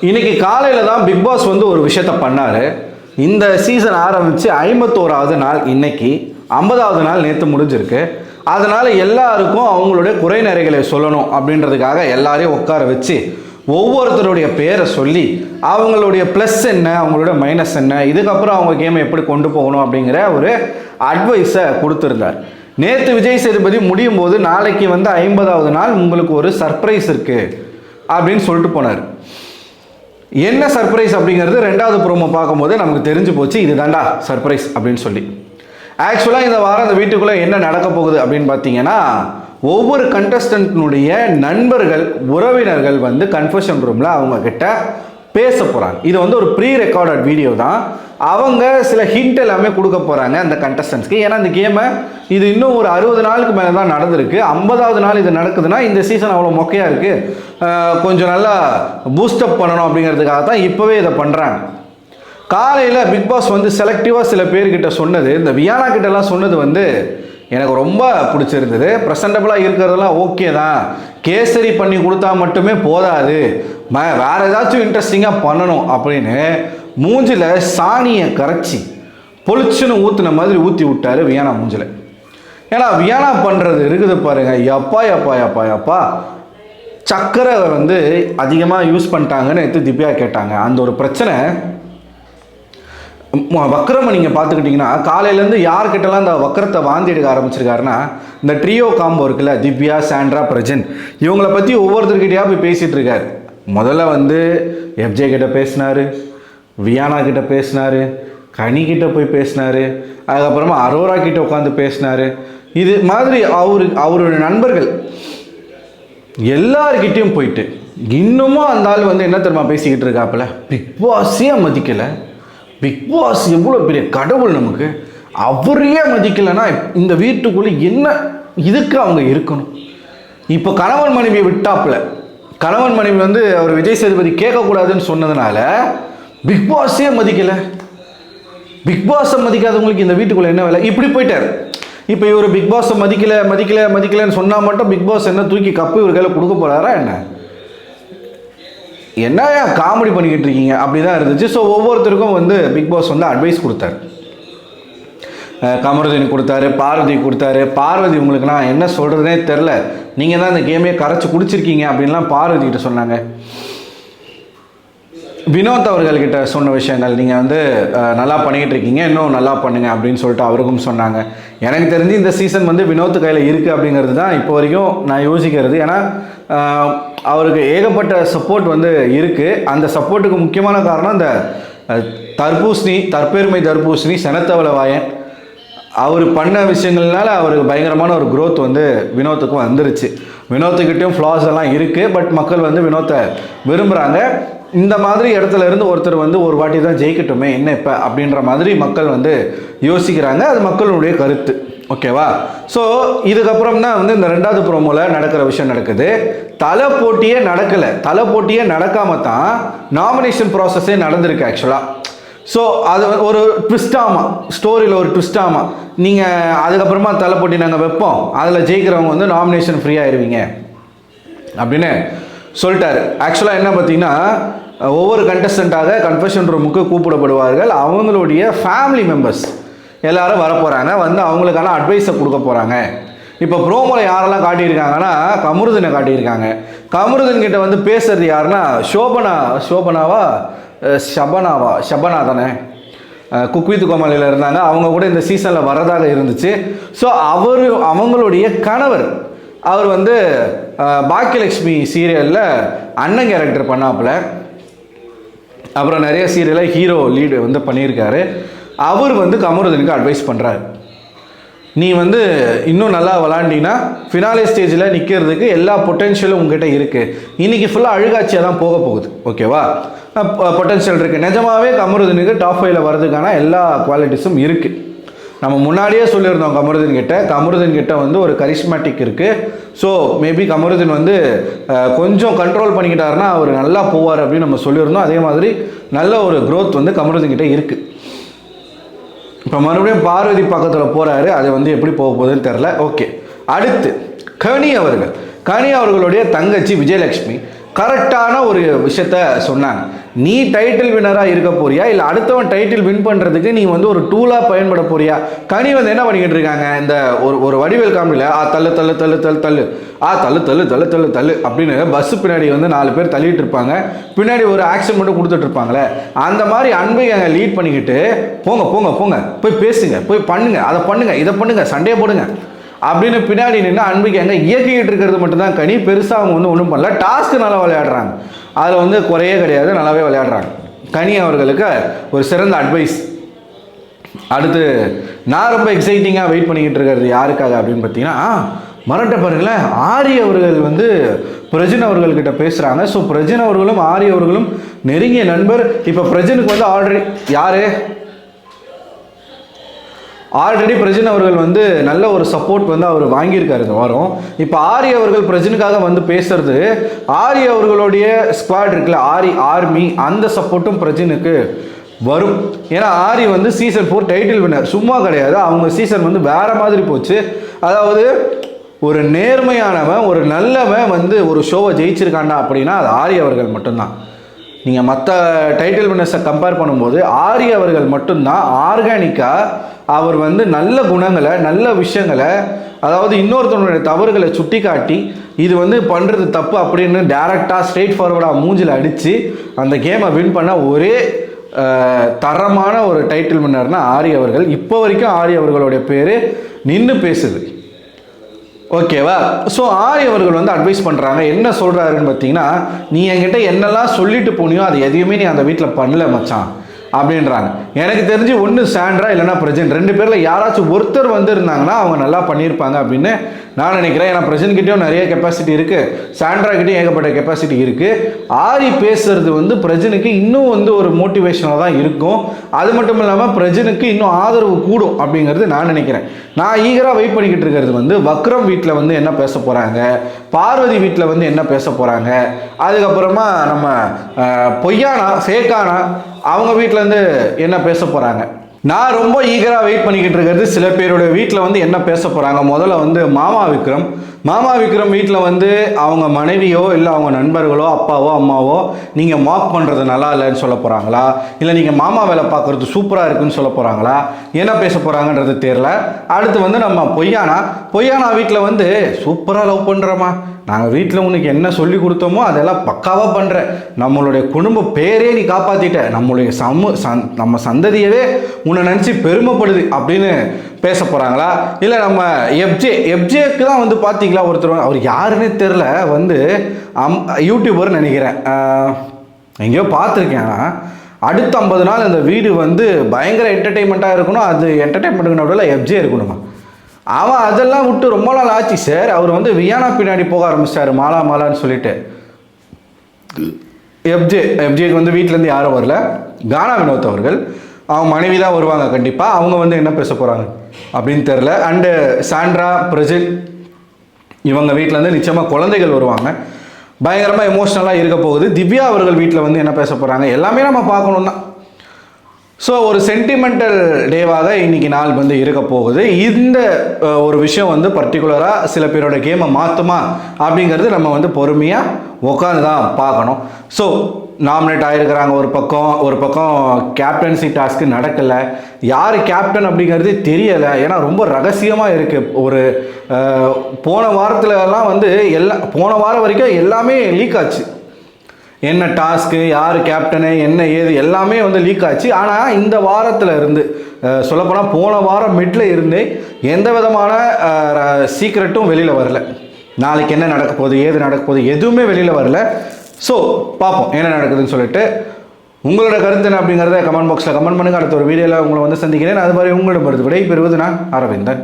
இன்னைக்கு காலையில் தான் பிக் பாஸ் வந்து ஒரு விஷயத்த பண்ணார். இந்த சீசன் ஆரம்பித்து 51வது நாள் இன்னைக்கு, 50வது நாள் நேற்று முடிஞ்சிருக்கு. அதனால் எல்லாருக்கும் அவங்களுடைய குறை நிறைகளை சொல்லணும் அப்படின்றதுக்காக எல்லாரையும் உட்கார வச்சு ஒவ்வொருத்தருடைய பேரை சொல்லி அவங்களுடைய ப்ளஸ் என்ன, அவங்களுடைய மைனஸ் என்ன, இதுக்கப்புறம் அவங்க கேமை எப்படி கொண்டு போகணும் அப்படிங்கிற ஒரு அட்வைஸை கொடுத்துருந்தார். நேற்று விஜய் சேதுபதி முடியும் போது நாளைக்கு வந்து 50வது நாள் உங்களுக்கு ஒரு சர்ப்ரைஸ் இருக்குது அப்படின்னு சொல்லிட்டு போனார். என்ன சர்ப்ரைஸ் அப்படிங்கிறது ரெண்டாவது ப்ரோமோ பார்க்கும்போது நமக்கு தெரிஞ்சு போச்சு, இது தாண்டா சர்ப்ரைஸ் அப்படின்னு சொல்லி. ஆக்சுவலாக இந்த வாரம் அந்த வீட்டுக்குள்ளே என்ன நடக்க போகுது அப்படின்னு பார்த்தீங்கன்னா, ஒவ்வொரு கண்டஸ்டன்ட்னுடைய நண்பர்கள் உறவினர்கள் வந்து கன்ஃபெஷன் ரூமில் அவங்க கிட்ட பேச போகிறாங்க. இது வந்து ஒரு ப்ரீ ரெக்கார்டட் வீடியோ தான். அவங்க சில ஹிண்ட் எல்லாமே கொடுக்க போகிறாங்க அந்த கண்டஸ்டன்ஸ்க்கு. ஏன்னா இந்த கேமை இது இன்னும் ஒரு 60 நாளுக்கு மேலே தான் நடந்திருக்கு. 50வது நாள் இது நடக்குதுன்னா இந்த சீசன் அவ்வளோ மொக்கையாக இருக்குது, கொஞ்சம் நல்லா பூஸ்டப் பண்ணணும் அப்படிங்கிறதுக்காக தான் இப்போவே இதை பண்ணுறாங்க. காலையில் பிக் பாஸ் வந்து செலக்டிவாக சில பேர்கிட்ட சொன்னது, இந்த வியானா கிட்டலாம் சொன்னது வந்து எனக்கு ரொம்ப பிடிச்சிருந்தது. ப்ரெசன்டபுளாக இருக்கிறதெல்லாம் ஓகே தான், கேசரி பண்ணி கொடுத்தா மட்டுமே போதாது, வேறு ஏதாச்சும் இன்ட்ரெஸ்டிங்காக பண்ணணும் அப்படின்னு மூஞ்சில் சாணியை கரைச்சி பொலிச்சுன்னு ஊற்றுன மாதிரி ஊற்றி விட்டார் வியானா மூஞ்சில். ஏன்னா வியானா பண்ணுறது இருக்குது பாருங்க, எப்பா எப்பா எப்பா எப்பா சக்கரை வந்து அதிகமாக யூஸ் பண்ணிட்டாங்கன்னு எடுத்து திவ்யா கேட்டாங்க. அந்த ஒரு பிரச்சனை வக்கரமை நீங்கள் பார்த்துக்கிட்டிங்கன்னா காலையிலேருந்து யார்கிட்டலாம் இந்த வக்கரத்தை வாந்தி எடுக்க ஆரம்பிச்சிருக்காருன்னா, இந்த ட்ரியோ காம்போ இருக்குல்ல, திவ்யா, சாண்ட்ரா, பிரஜன், இவங்கள பற்றி ஒவ்வொருத்தர்கிட்டயா போய் பேசிகிட்டு இருக்காரு. முதல்ல வந்து எஃப்ஜே கிட்ட பேசினார், வியானா கிட்ட பேசினார், கனி கிட்ட போய் பேசினார், அதுக்கப்புறமா அரோரா கிட்ட உட்காந்து பேசினார். இது மாதிரி அவருடைய நண்பர்கள் எல்லார்கிட்டையும் போயிட்டு இன்னமும் அந்த ஆள் வந்து என்ன தெரியுமா பேசிக்கிட்டு இருக்காப்புல, பிக் பாஸே மதிக்கலை, பிக் பாஸ் எவ்வளோ பெரிய கடவுள் நமக்கு, அவரையே மதிக்கலைன்னா இந்த வீட்டுக்குள்ளே என்ன இதுக்கு அவங்க இருக்கணும். இப்போ கணவன் மனைவியை விட்டாப்புல, கணவன் மனைவி வந்து அவர் விஜய் சேதுபதி கேட்கக்கூடாதுன்னு சொன்னதுனால பிக் பாஸே மதிக்கலை. பிக் பாஸை மதிக்காதவங்களுக்கு இந்த வீட்டுக்குள்ளே என்ன வேலை, இப்படி போயிட்டார். இப்போ இவர் பிக் பாஸை மதிக்கலைன்னு சொன்னால் மட்டும் பிக் பாஸ் என்ன தூக்கி கப்பு இவர் கையில் கொடுக்க போகிறாரா என்ன காமெடி பண்ணிக்கிட்டு இருக்கீங்க அப்படி தான் இருந்துச்சு. ஸோ ஒவ்வொருத்தருக்கும் வந்து பிக் பாஸ் வந்து அட்வைஸ் கொடுத்தாரு. கமருதீன் கொடுத்தாரு, பார்வதி கொடுத்தாரு. பார்வதி உங்களுக்கு நான் என்ன சொல்கிறதுனே தெரில, நீங்கள் தான் இந்த கேமையே கரைச்சி குடிச்சிருக்கீங்க அப்படின்லாம் பார்வதி கிட்ட சொன்னாங்க. வினோத் அவர்கள்கிட்ட சொன்ன விஷயங்கள், நீங்கள் வந்து நல்லா பண்ணிக்கிட்டு இருக்கீங்க, இன்னும் நல்லா பண்ணுங்க அப்படின்னு சொல்லிட்டு அவருக்கும் சொன்னாங்க. எனக்கு தெரிஞ்சு இந்த சீசன் வந்து வினோத் கையில் இருக்குது அப்படிங்கிறது தான் இப்போ வரைக்கும் நான் யோசிக்கிறது. ஏன்னா அவருக்கு ஏகப்பட்ட சப்போர்ட் வந்து இருக்குது. அந்த சப்போர்ட்டுக்கு முக்கியமான காரணம் இந்த தற்பெருமை தர்பூசணி செனத்தவள வாயன் அவர் பண்ண விஷயங்கள்னால அவருக்கு பயங்கரமான ஒரு க்ரோத் வந்து வினோத்துக்கும் வந்துருச்சு. வினோத்துக்கிட்டையும் ஃப்ளாஸ் எல்லாம் இருக்குது, பட் மக்கள் வந்து வினோத்தை விரும்புகிறாங்க. இந்த மாதிரி இடத்துல இருந்து ஒருத்தர் வந்து ஒரு வாட்டி தான் ஜெயிக்கட்டுமே என்ன இப்போ அப்படின்ற மாதிரி மக்கள் வந்து யோசிக்கிறாங்க. அது மக்களுடைய கருத்து, ஓகேவா? ஸோ இதுக்கப்புறம் தான் வந்து இந்த ரெண்டாவது ப்ரோமோவில் நடக்கிற விஷயம் நடக்குது. தலை போட்டியே நடக்கலை, தலை போட்டியே நடக்காமல் தான் நாமினேஷன் ப்ராசஸே நடந்திருக்கு ஆக்சுவலாக. ஸோ அது ஒரு ட்விஸ்டாமா, ஸ்டோரியில் ஒரு ட்விஸ்டாமா, நீங்கள் அதுக்கப்புறமா தலை போட்டி நாங்கள் வைப்போம், அதில் ஜெயிக்கிறவங்க வந்து நாமினேஷன் ஃப்ரீ ஆயிடுவீங்க அப்படின்னு சொல்லிட்டாரு. ஆக்சுவலாக என்ன பார்த்தீங்கன்னா, ஒவ்வொரு கண்டஸ்டண்ட்டாக கன்ஃபெஷன் ரூமுக்கு கூப்பிடப்படுவார்கள். அவங்களுடைய ஃபேமிலி மெம்பர்ஸ் எல்லாரும் வரப்போகிறாங்க, வந்து அவங்களுக்கான அட்வைஸை கொடுக்க போகிறாங்க. இப்போ ப்ரோமோவில் யாரெல்லாம் காட்டியிருக்காங்கன்னா, கமருதீனை காட்டியிருக்காங்க. கமருதீன் கிட்ட வந்து பேசுறது யாருன்னா ஷபனா தானே, குக் வித் கோமாளியில் இருந்தாங்க. அவங்க கூட இந்த சீசனில் வரதாக இருந்துச்சு. ஸோ அவங்களுடைய கணவர் அவர் வந்து பாக்கியலட்சுமி சீரியலில் அண்ணன் கேரக்டர் பண்ணாப்புல, அப்புறம் நிறைய சீரியலில் ஹீரோ லீடு வந்து பண்ணியிருக்காரு. அவர் வந்து கமருதீனுக்கு அட்வைஸ் பண்ணுறாரு, நீ வந்து இன்னும் நல்லா விளாண்டிங்கன்னா ஃபினாலே ஸ்டேஜில் நிற்கிறதுக்கு எல்லா பொட்டென்ஷியலும் உங்ககிட்ட இருக்குது. இன்றைக்கி ஃபுல்லாக அழுகாட்சியாக தான் போக போகுது, ஓகேவா? பொட்டென்ஷியல் இருக்குது. நிஜமாகவே கமருதீனுக்கு டாப் 5ல வர்றதுக்கான எல்லா குவாலிட்டிஸும் இருக்குது. நம்ம முன்னாடியே சொல்லியிருந்தோம் கமருதீன் கிட்ட வந்து ஒரு கரிஸ்மேட்டிக் இருக்குது. ஸோ மேபி கமருதீன் வந்து கொஞ்சம் கண்ட்ரோல் பண்ணிக்கிட்டாருன்னா அவர் நல்லா போவார் அப்படின்னு நம்ம சொல்லியிருந்தோம். அதே மாதிரி நல்ல ஒரு க்ரோத் வந்து கமருதீன் கிட்ட இருக்குது. இப்போ மறுபடியும் பார்வதி பக்கத்தில் போகிறாரு, அது வந்து எப்படி போக போகுதுன்னு தெரில. ஓகே, அடுத்து கனி அவர்களுடைய தங்கச்சி விஜயலட்சுமி கரெக்டான ஒரு விஷயத்த சொன்னாங்க. நீ டைட்டில் வின்னராக இருக்க போறியா, இல்லை அடுத்தவன் டைட்டில் வின் பண்ணுறதுக்கு நீ வந்து ஒரு டூலாக பயன்பட போறியா? கனி வந்து என்ன பண்ணிக்கிட்டு இருக்காங்க, இந்த ஒரு வடிவேல் காமெடியில் தள்ளு தள்ளு தள்ளு தள்ளு தள்ளு தள்ளு தள்ளு தள்ளு தள்ளு தள்ளு அப்படின்னு பஸ்ஸு பின்னாடி வந்து 4 பேர் தள்ளிட்டு இருப்பாங்க, பின்னாடி ஒரு ஆக்ஷன் மட்டும் கொடுத்துட்டு இருப்பாங்களே, அந்த மாதிரி அன்பை அங்கே லீட் பண்ணிக்கிட்டு போங்க போங்க போங்க போய் பேசுங்க, போய் பண்ணுங்க, அதை பண்ணுங்க, இதை பண்ணுங்க, சண்டையை போடுங்க அப்படின்னு பின்னாடி நின்று அன்பிக்கு எங்கே இயக்கிக்கிட்டு இருக்கிறது மட்டும்தான் கனி. பெருசாக அவங்க வந்து ஒன்றும் பண்ணல. டாஸ்க்கு நல்லா விளையாடுறாங்க, அதில் வந்து குறையே கிடையாது, நல்லாவே விளையாடுறாங்க. கனி அவர்களுக்கு ஒரு சிறந்த அட்வைஸ். அடுத்து நான் ரொம்ப எக்ஸைட்டிங்காக வெயிட் பண்ணிக்கிட்டு இருக்கிறது யாருக்காக அப்படின்னு பார்த்தீங்கன்னா, மறட்ட பாருங்களேன், ஆரி அவர்கள் வந்து பிரஜின் அவர்கள்கிட்ட பேசுகிறாங்க. ஸோ பிரஜின் அவர்களும் ஆரி அவர்களும் நெருங்கிய நண்பர். இப்போ பிரஜினுக்கு வந்து ஆல்ரெடி பிரஜின் அவர்கள் வந்து நல்ல ஒரு சப்போர்ட் வந்து அவர் வாங்கியிருக்காரு இந்த வாரம். இப்போ ஆரி அவர்கள் பிரஜினுக்காக வந்து பேசுறது, ஆரி அவர்களுடைய ஸ்குவாட் இருக்குல்ல, ஆர்மி, அந்த சப்போர்ட்டும் பிரஜினுக்கு வரும். ஏன்னா ஆரி வந்து சீசன் 4 டைட்டில் வின்னர், சும்மா கிடையாது. அவங்க சீசன் வந்து வேற மாதிரி போச்சு. அதாவது ஒரு நேர்மையானவன், ஒரு நல்லவன் வந்து ஒரு ஷோவை ஜெயிச்சிருக்காண்டா அப்படின்னா அது ஆரி அவர்கள் மட்டும்தான். நீங்கள் மற்ற டைட்டில் வின்னர்ஸை கம்பேர் பண்ணும்போது ஆரி அவர்கள் மட்டும்தான் ஆர்கானிக்காக அவர் வந்து நல்ல குணங்களை, நல்ல விஷயங்களை, அதாவது இன்னொருத்தவனுடைய தவறுகளை சுட்டி காட்டி இது வந்து பண்ணுறது தப்பு அப்படின்னு டேரெக்டாக ஸ்ட்ரெயிட் ஃபார்வர்டாக மூஞ்சில் அடித்து அந்த கேமை வின் பண்ண ஒரே தரமான ஒரு டைட்டில் வின்னர்னால் ஆரி அவர்கள். இப்போ வரைக்கும் ஆரி அவர்களுடைய பேர் நின்று பேசுது. ஓகேவா? ஸோ ஆரி அவர்கள் வந்து அட்வைஸ் பண்ணுறாங்க. என்ன சொல்கிறாருன்னு பார்த்தீங்கன்னா, நீ என்கிட்ட என்னெல்லாம் சொல்லிட்டு போனியோ அது எதையுமே நீ அந்த வீட்டில் பண்ணல மச்சான் அப்படின்றாங்க. எனக்கு தெரிஞ்சு ஒன்று சாண்ட்ரா இல்லைனா பிரஜன், 2 பேரில் யாராச்சும் ஒருத்தர் வந்து இருந்தாங்கன்னா அவங்க நல்லா பண்ணியிருப்பாங்க அப்படின்னு நான் நினைக்கிறேன். ஏன்னா பிரஜன்கிட்டையும் நிறைய கெப்பாசிட்டி இருக்குது, சாண்ட்ராக்கிட்டையும் ஏகப்பட்ட கெப்பாசிட்டி இருக்குது. ஆரி பேசுறது வந்து பிரஜனுக்கு இன்னும் வந்து ஒரு மோட்டிவேஷனாக தான் இருக்கும். அது மட்டும் இல்லாமல் பிரஜனுக்கு இன்னும் ஆதரவு கூடும் அப்படிங்கிறது நான் நினைக்கிறேன். நான் ஈகராக வெயிட் பண்ணிக்கிட்டு இருக்கிறது வந்து வக்ரம் வீட்டில் வந்து என்ன பேச போகிறாங்க, பார்வதி வீட்டில் வந்து என்ன பேச போகிறாங்க, அதுக்கப்புறமா நம்ம பொய்யானா ஃபேக்கானா அவங்க வீட்டிலேருந்து என்ன பேச போகிறாங்க. நான் ரொம்ப ஈகராக வெயிட் பண்ணிக்கிட்டு இருக்கிறது சில பேரோட வீட்டில் வந்து என்ன பேச போகிறாங்க. முதல்ல வந்து மாமா விக்ரம் வீட்டில் வந்து அவங்க மனைவியோ இல்லை அவங்க நண்பர்களோ அப்பாவோ அம்மாவோ நீங்கள் மார்க் பண்ணுறது நல்லா இல்லைன்னு சொல்ல போகிறாங்களா, இல்லை நீங்கள் மாமா வேலை பார்க்குறது சூப்பராக இருக்குன்னு சொல்ல போகிறாங்களா, என்ன பேச போகிறாங்கன்றது தெரியல. அடுத்து வந்து நம்ம பொய்யானா வீட்டில் வந்து சூப்பராக லவ் பண்ணுறோமா, நாங்கள் வீட்டில் உனக்கு என்ன சொல்லி கொடுத்தோமோ அதெல்லாம் பக்காவாக பண்ணுற, நம்மளுடைய குடும்ப பேரே நீ காப்பாற்றிட்ட, நம்மளுடைய நம்ம சந்ததியவே உன்னை நினச்சி பெருமைப்படுது அப்படின்னு பேச போகிறாங்களா, இல்லை நம்ம எஃப்ஜேக்கு தான் வந்து பார்த்தீங்களா ஒருத்தர், அவர் யாருன்னே தெரில, வந்து யூடியூபர்னு நினைக்கிறேன், எங்கேயோ பார்த்துருக்கேன். அடுத்த 50 நாள் அந்த வீடு வந்து பயங்கர என்டர்டெயின்மெண்ட்டாக இருக்கணும், அது என்டர்டெயின்மெண்ட்டுக்கு நடுவில் எஃப்ஜே இருக்கணுமா. அவன் அதெல்லாம் விட்டு ரொம்ப நாள் ஆச்சு சார். அவர் வந்து வியானா பின்னாடி போக ஆரம்பிச்சார், மாலான்னு சொல்லிட்டு. எஃப்ஜேக்கு வந்து வீட்டிலேருந்து யாரும் வரல, கானா வினோத் அவர்கள், அவங்க மனைவி தான் வருவாங்க கண்டிப்பாக. அவங்க வந்து என்ன பேச போகிறாங்க அப்படின்னு தெரில. அண்டு சாண்ட்ரா பிரஜின் இவங்க வீட்டிலேருந்து நிச்சயமாக குழந்தைகள் வருவாங்க, பயங்கரமாக எமோஷ்னலாக இருக்க போகுது. திவ்யா அவர்கள் வீட்டில் வந்து என்ன பேச போகிறாங்க எல்லாமே நம்ம பார்க்கணும் தான். ஸோ ஒரு சென்டிமெண்டல் டேவாக இன்றைக்கி நாள் வந்து இருக்க போகுது. இந்த ஒரு விஷயம் வந்து பர்டிகுலராக சில பேரோட கேமை மாற்றுமா அப்படிங்கிறது நம்ம வந்து பொறுமையாக உட்காந்து தான் பார்க்கணும். ஸோ நாமினேட் ஆகிருக்கிறாங்க ஒரு பக்கம் கேப்டன்சி டாஸ்க்கு நடக்கலை, யார் கேப்டன் அப்படிங்கிறது தெரியலை, ஏன்னா ரொம்ப ரகசியமாக இருக்குது. ஒரு போன வாரத்துலலாம் வந்து போன வாரம் வரைக்கும் எல்லாமே லீக் ஆச்சு, என்ன டாஸ்க்கு, யார் கேப்டனு, என்ன ஏது எல்லாமே வந்து லீக் ஆச்சு. ஆனால் இந்த வாரத்தில் இருந்து சொல்லப்போனால் போன வாரம் மிட்ல இருந்து எந்த விதமான சீக்ரெட்டும் வெளியில் வரல. நாளைக்கு என்ன நடக்க போகுது, ஏது நடக்க போகுது எதுவுமே வெளியில் வரல. ஸோ பார்ப்போம் என்ன நடக்குதுன்னு சொல்லிட்டு. உங்களோட கருத்து என்ன அப்படிங்கிறத கமெண்ட் பாக்ஸில் கமெண்ட் பண்ணுங்கள். அடுத்த ஒரு வீடியோவில் உங்களை வந்து சந்திக்கிறேன். அது மாதிரி உங்களிடம் விடை பெறுவது நான் அரவிந்தன்.